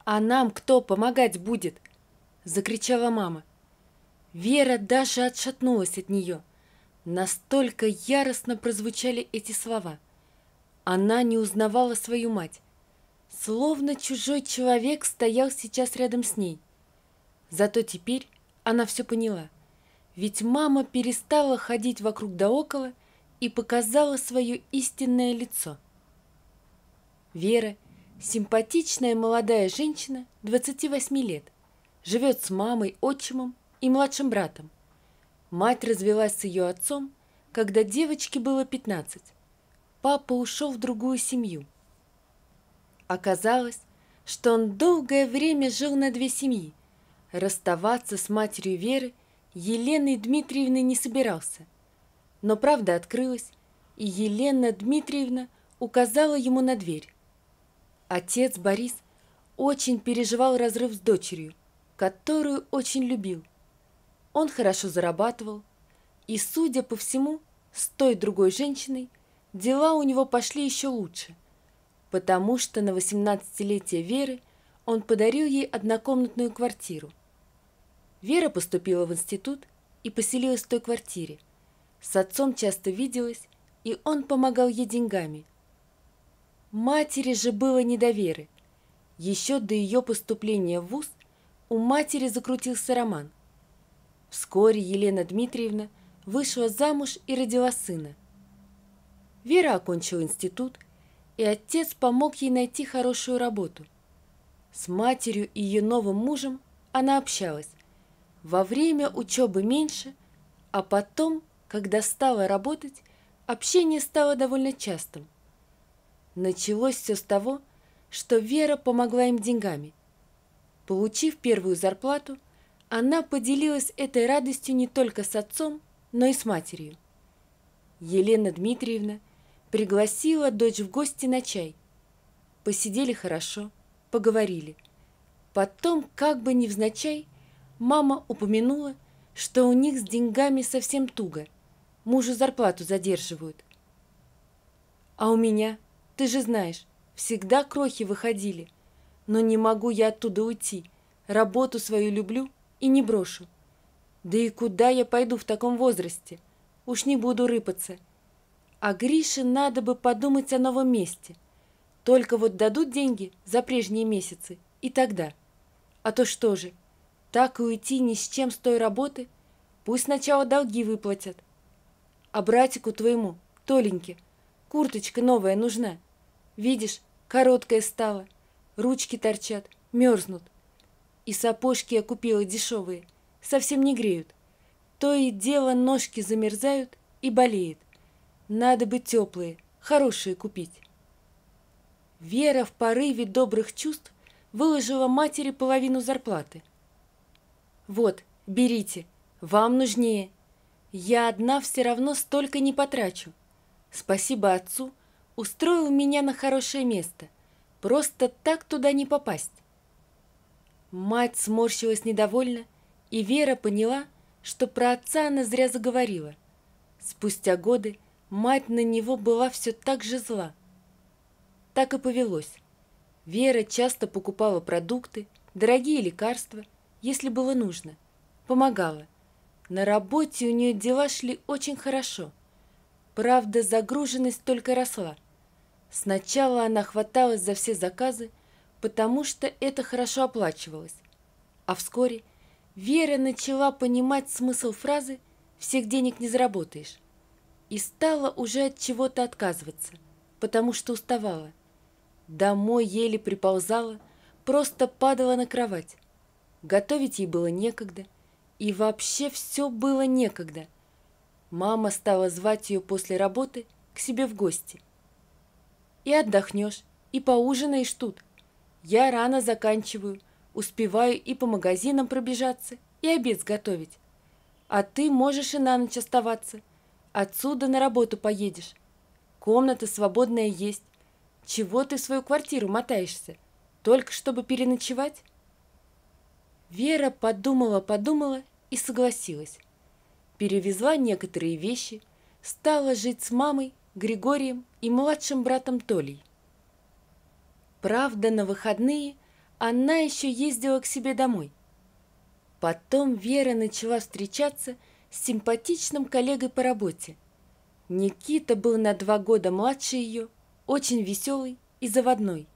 «А нам кто помогать будет?» — закричала мама. Вера даже отшатнулась от нее. Настолько яростно прозвучали эти слова. Она не узнавала свою мать. Словно чужой человек стоял сейчас рядом с ней. Зато теперь она все поняла. Ведь мама перестала ходить вокруг да около и показала свое истинное лицо. Вера — симпатичная молодая женщина 28 лет. Живет с мамой, отчимом и младшим братом. Мать развелась с ее отцом, когда девочке было 15. Папа ушел в другую семью. Оказалось, что он долгое время жил на две семьи. Расставаться с матерью Веры, Еленой Дмитриевной, не собирался. Но правда открылась, и Елена Дмитриевна указала ему на дверь. Отец Борис очень переживал разрыв с дочерью, которую очень любил. Он хорошо зарабатывал, и, судя по всему, с той другой женщиной дела у него пошли еще лучше, потому что на 18-летие Веры он подарил ей однокомнатную квартиру. Вера поступила в институт и поселилась в той квартире. С отцом часто виделась, и он помогал ей деньгами. Матери же было не до Веры. Еще до ее поступления в вуз у матери закрутился роман. Вскоре Елена Дмитриевна вышла замуж и родила сына. Вера окончила институт, и отец помог ей найти хорошую работу. С матерью и ее новым мужем она общалась. Во время учебы меньше, а потом, когда стала работать, общение стало довольно частым. Началось все с того, что Вера помогла им деньгами. Получив первую зарплату, она поделилась этой радостью не только с отцом, но и с матерью. Елена Дмитриевна пригласила дочь в гости на чай. Посидели хорошо, поговорили. Потом, как бы невзначай, мама упомянула, что у них с деньгами совсем туго. Мужу зарплату задерживают. «А у меня, ты же знаешь, всегда крохи выходили. Но не могу я оттуда уйти. Работу свою люблю и не брошу. Да и куда я пойду в таком возрасте? Уж не буду рыпаться. А Грише надо бы подумать о новом месте. Только вот дадут деньги за прежние месяцы, и тогда. А то что же, так и уйти ни с чем с той работы? Пусть сначала долги выплатят. А братику твоему, Толеньке, курточка новая нужна. Видишь, короткая стала, ручки торчат, мерзнут. И сапожки я купила дешевые, совсем не греют. То и дело ножки замерзают и болеют. Надо бы теплые, хорошие купить. Вера в порыве добрых чувств выложила матери половину зарплаты. «Вот, берите, вам нужнее. Я одна все равно столько не потрачу. Спасибо отцу, устроил меня на хорошее место. Просто так туда не попасть». Мать сморщилась недовольно, и Вера поняла, что про отца она зря заговорила. Спустя годы мать на него была все так же зла. Так и повелось. Вера часто покупала продукты, дорогие лекарства, если было нужно. Помогала. На работе у нее дела шли очень хорошо. Правда, загруженность только росла. Сначала она хваталась за все заказы, потому что это хорошо оплачивалось. А вскоре Вера начала понимать смысл фразы «всех денег не заработаешь» и стала уже от чего-то отказываться, потому что уставала. Домой еле приползала, просто падала на кровать. Готовить ей было некогда, и вообще все было некогда. Мама стала звать ее после работы к себе в гости. «И отдохнешь, и поужинаешь тут. Я рано заканчиваю, успеваю и по магазинам пробежаться, и обед сготовить. А ты можешь и на ночь оставаться. Отсюда на работу поедешь. Комната свободная есть. Чего ты в свою квартиру мотаешься? Только чтобы переночевать?» Вера подумала и согласилась. Перевезла некоторые вещи, стала жить с мамой, Григорием и младшим братом Толей. Правда, на выходные она еще ездила к себе домой. Потом Вера начала встречаться с симпатичным коллегой по работе. Никита был на 2 года младше ее, очень веселый и заводной.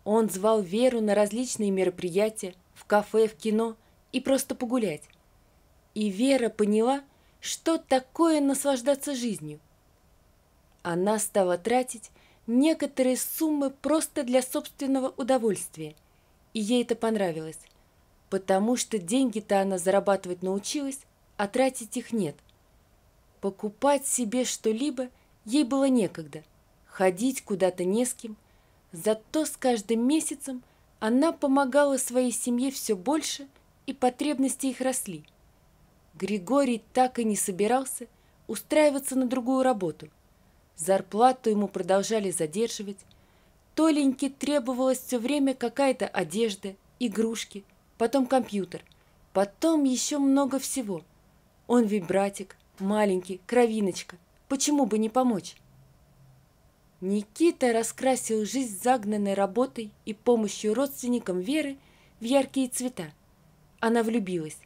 Он звал Веру на различные мероприятия, в кафе, в кино и просто погулять. И Вера поняла, что такое наслаждаться жизнью. Она стала тратить некоторые суммы просто для собственного удовольствия, и ей это понравилось, потому что деньги-то она зарабатывать научилась, а тратить их нет. Покупать себе что-либо ей было некогда, ходить куда-то не с кем, зато с каждым месяцем она помогала своей семье все больше, и потребности их росли. Григорий так и не собирался устраиваться на другую работу. Зарплату ему продолжали задерживать. Толеньке требовалась все время какая-то одежда, игрушки, потом компьютер, потом еще много всего. Он ведь братик, маленький, кровиночка. Почему бы не помочь? Никита раскрасил жизнь загнанной работой и помощью родственникам Веры в яркие цвета. Она влюбилась,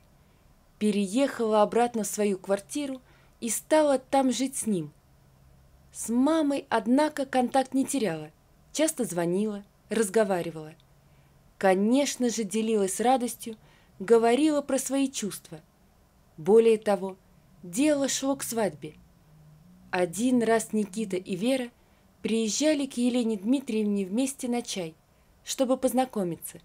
переехала обратно в свою квартиру и стала там жить с ним. С мамой, однако, контакт не теряла, часто звонила, разговаривала. Конечно же, делилась радостью, говорила про свои чувства. Более того, дело шло к свадьбе. Один раз Никита и Вера приезжали к Елене Дмитриевне вместе на чай, чтобы познакомиться.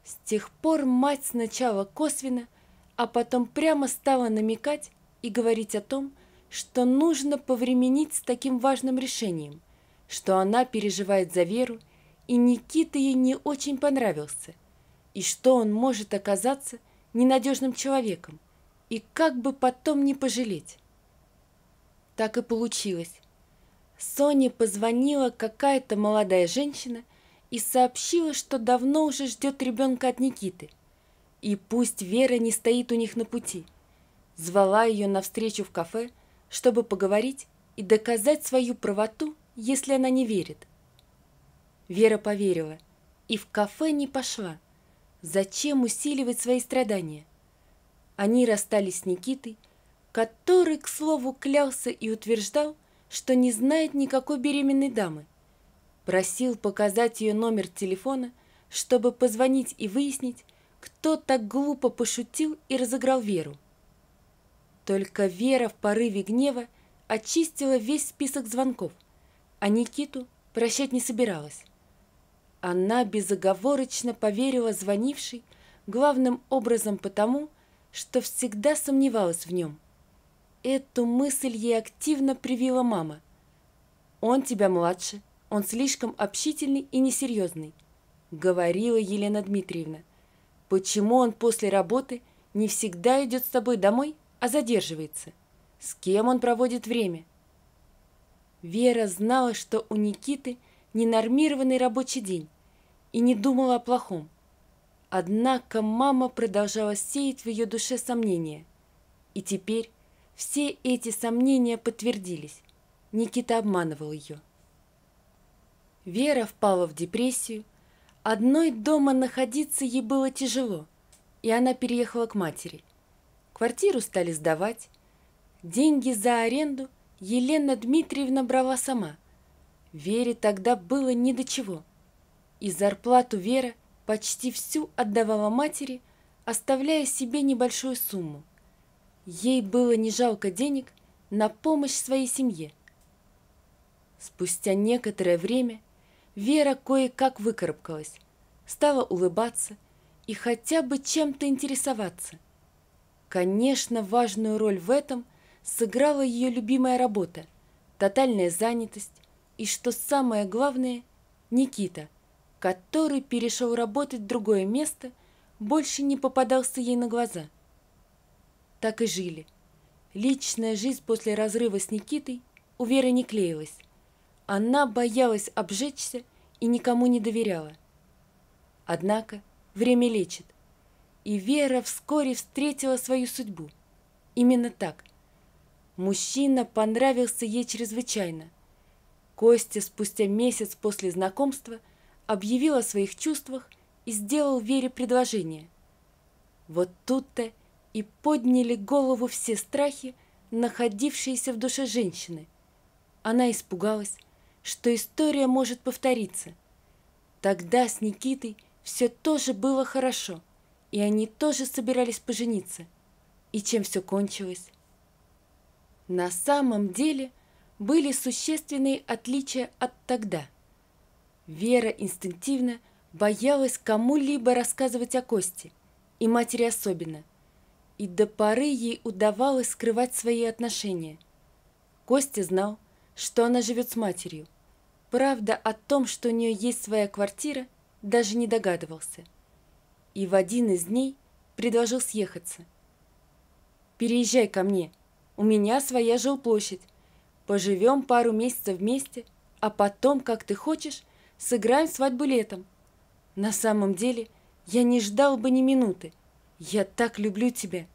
С тех пор мать сначала косвенно, а потом прямо стала намекать и говорить о том, что нужно повременить с таким важным решением, что она переживает за Веру, и Никита ей не очень понравился, и что он может оказаться ненадежным человеком, и как бы потом не пожалеть. Так и получилось. Соне позвонила какая-то молодая женщина и сообщила, что давно уже ждет ребенка от Никиты. И пусть Вера не стоит у них на пути. Звала ее навстречу в кафе, чтобы поговорить и доказать свою правоту, если она не верит. Вера поверила и в кафе не пошла. Зачем усиливать свои страдания? Они расстались с Никитой, который, к слову, клялся и утверждал, что не знает никакой беременной дамы. Просил показать ее номер телефона, чтобы позвонить и выяснить, кто так глупо пошутил и разыграл Веру. Только Вера в порыве гнева очистила весь список звонков, а Никиту прощать не собиралась. Она безоговорочно поверила звонившей, главным образом потому, что всегда сомневалась в нем. Эту мысль ей активно привила мама. «Он тебя младше, он слишком общительный и несерьезный», — говорила Елена Дмитриевна. «Почему он после работы не всегда идет с тобой домой, а задерживается? С кем он проводит время?» Вера знала, что у Никиты ненормированный рабочий день, и не думала о плохом. Однако мама продолжала сеять в ее душе сомнения. И теперь все эти сомнения подтвердились. Никита обманывал ее. Вера впала в депрессию. Одной дома находиться ей было тяжело, и она переехала к матери. Квартиру стали сдавать. Деньги за аренду Елена Дмитриевна брала сама. Вере тогда было ни до чего. И зарплату Вера почти всю отдавала матери, оставляя себе небольшую сумму. Ей было не жалко денег на помощь своей семье. Спустя некоторое время Вера кое-как выкарабкалась, стала улыбаться и хотя бы чем-то интересоваться. Конечно, важную роль в этом сыграла ее любимая работа, тотальная занятость и, что самое главное, Никита, который перешел работать в другое место, больше не попадался ей на глаза. Так и жили. Личная жизнь после разрыва с Никитой у Веры не клеилась. Она боялась обжечься и никому не доверяла. Однако время лечит, и Вера вскоре встретила свою судьбу. Именно так. Мужчина понравился ей чрезвычайно. Костя спустя месяц после знакомства объявил о своих чувствах и сделал Вере предложение. Вот тут-то и подняли голову все страхи, находившиеся в душе женщины. Она испугалась, что история может повториться. Тогда с Никитой все тоже было хорошо, и они тоже собирались пожениться. И чем все кончилось? На самом деле были существенные отличия от тогда. Вера инстинктивно боялась кому-либо рассказывать о Косте, и матери особенно, и до поры ей удавалось скрывать свои отношения. Костя знал, что она живет с матерью. Правда, о том, что у нее есть своя квартира, даже не догадывался. И в один из дней предложил съехаться. «Переезжай ко мне, у меня своя жилплощадь. Поживем пару месяцев вместе, а потом, как ты хочешь, сыграем свадьбу летом. На самом деле, я не ждал бы ни минуты. Я так люблю тебя».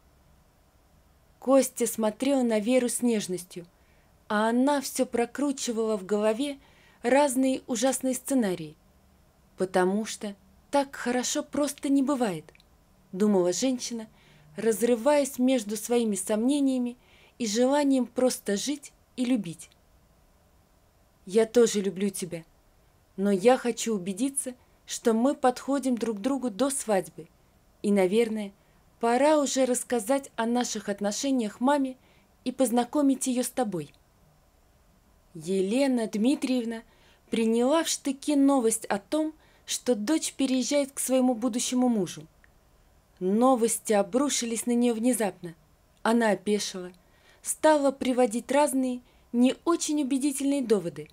Костя смотрел на Веру с нежностью, а она все прокручивала в голове разные ужасные сценарии. «Потому что так хорошо просто не бывает», — думала женщина, разрываясь между своими сомнениями и желанием просто жить и любить. «Я тоже люблю тебя, но я хочу убедиться, что мы подходим друг к другу до свадьбы, и, наверное, пора уже рассказать о наших отношениях маме и познакомить ее с тобой». Елена Дмитриевна приняла в штыки новость о том, что дочь переезжает к своему будущему мужу. Новости обрушились на нее внезапно. Она опешила, стала приводить разные, не очень убедительные доводы,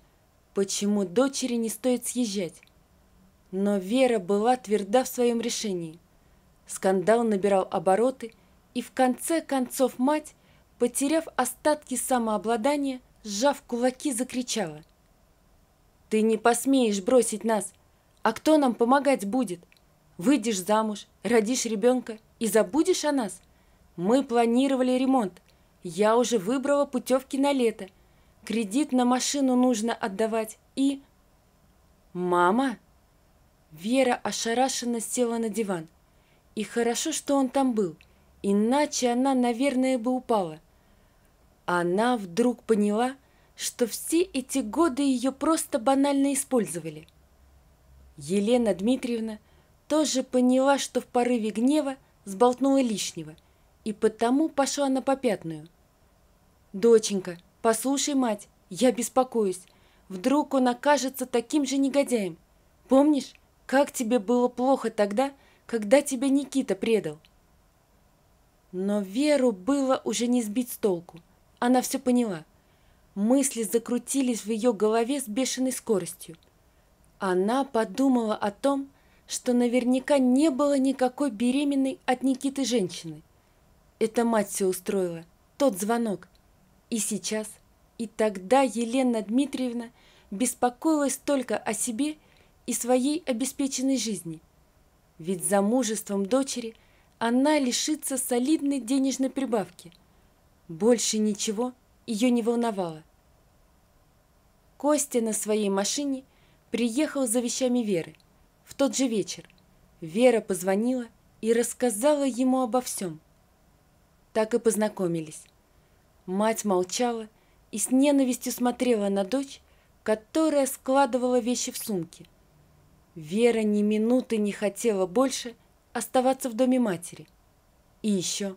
почему дочери не стоит съезжать. Но Вера была тверда в своем решении. Скандал набирал обороты, и в конце концов мать, потеряв остатки самообладания, сжав кулаки, закричала: «Ты не посмеешь бросить нас! А кто нам помогать будет? Выйдешь замуж, родишь ребенка и забудешь о нас? Мы планировали ремонт. Я уже выбрала путевки на лето. Кредит на машину нужно отдавать и...» «Мама?» Вера ошарашенно села на диван. И хорошо, что он там был, иначе она, наверное, бы упала. Она вдруг поняла, что все эти годы ее просто банально использовали. Елена Дмитриевна тоже поняла, что в порыве гнева сболтнула лишнего, и потому пошла на попятную. «Доченька, послушай мать, я беспокоюсь. Вдруг он окажется таким же негодяем. Помнишь, как тебе было плохо тогда, когда тебя Никита предал?» Но Веру было уже не сбить с толку. Она все поняла. Мысли закрутились в ее голове с бешеной скоростью. Она подумала о том, что наверняка не было никакой беременной от Никиты женщины. Это мать все устроила, тот звонок. И сейчас, и тогда Елена Дмитриевна беспокоилась только о себе и своей обеспеченной жизни. Ведь замужеством дочери она лишится солидной денежной прибавки. Больше ничего ее не волновало. Костя на своей машине приехал за вещами Веры. В тот же вечер Вера позвонила и рассказала ему обо всем. Так и познакомились. Мать молчала и с ненавистью смотрела на дочь, которая складывала вещи в сумки. Вера ни минуты не хотела больше оставаться в доме матери. И еще,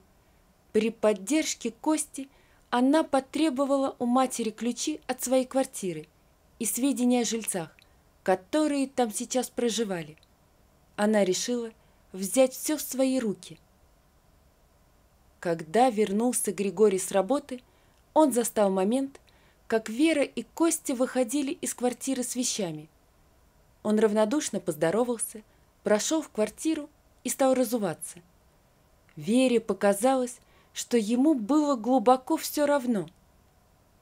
при поддержке Кости, она потребовала у матери ключи от своей квартиры и сведения о жильцах, которые там сейчас проживали. Она решила взять все в свои руки. Когда вернулся Григорий с работы, он застал момент, как Вера и Костя выходили из квартиры с вещами. Он равнодушно поздоровался, прошел в квартиру и стал разуваться. Вере показалось, что ему было глубоко все равно.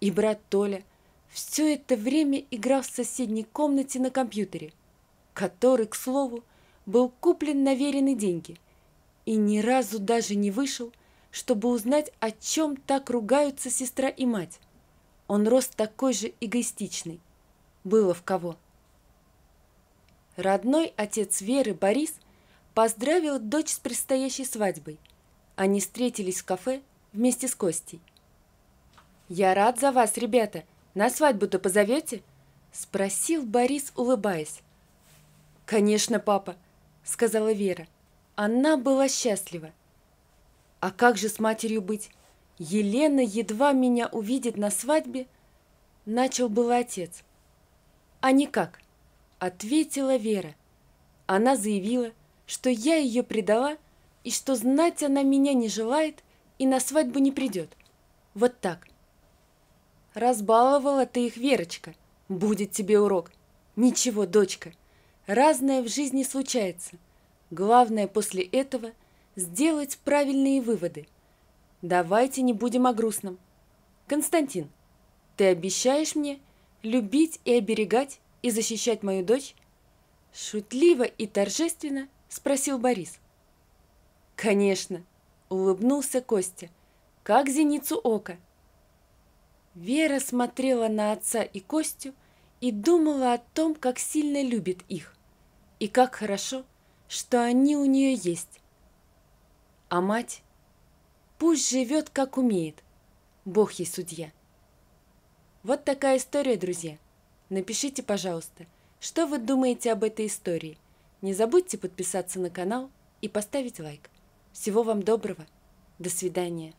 И брат Толя все это время играл в соседней комнате на компьютере, который, к слову, был куплен на Верины деньги, и ни разу даже не вышел, чтобы узнать, о чем так ругаются сестра и мать. Он рос такой же эгоистичный. Было в кого. Родной отец Веры, Борис, поздравил дочь с предстоящей свадьбой. Они встретились в кафе вместе с Костей. «Я рад за вас, ребята. На свадьбу-то позовете?» – спросил Борис, улыбаясь. «Конечно, папа», – сказала Вера. Она была счастлива. «А как же с матерью быть? Елена едва меня увидит на свадьбе», – начал был отец. «А никак», – ответила Вера. Она заявила, что я ее предала и что знать она меня не желает и на свадьбу не придет. Вот так. Разбаловала ты их, Верочка. Будет тебе урок. Ничего, дочка. Разное в жизни случается. Главное после этого сделать правильные выводы. Давайте не будем о грустном. Константин, ты обещаешь мне любить и оберегать и защищать мою дочь? Шутливо и торжественно спросил Борис. Конечно, улыбнулся Костя, как зеницу ока. Вера смотрела на отца и Костю и думала о том, как сильно любит их, и как хорошо, что они у нее есть. А мать пусть живет, как умеет, Бог ей судья. Вот такая история, друзья. Напишите, пожалуйста, что вы думаете об этой истории. Не забудьте подписаться на канал и поставить лайк. Всего вам доброго. До свидания.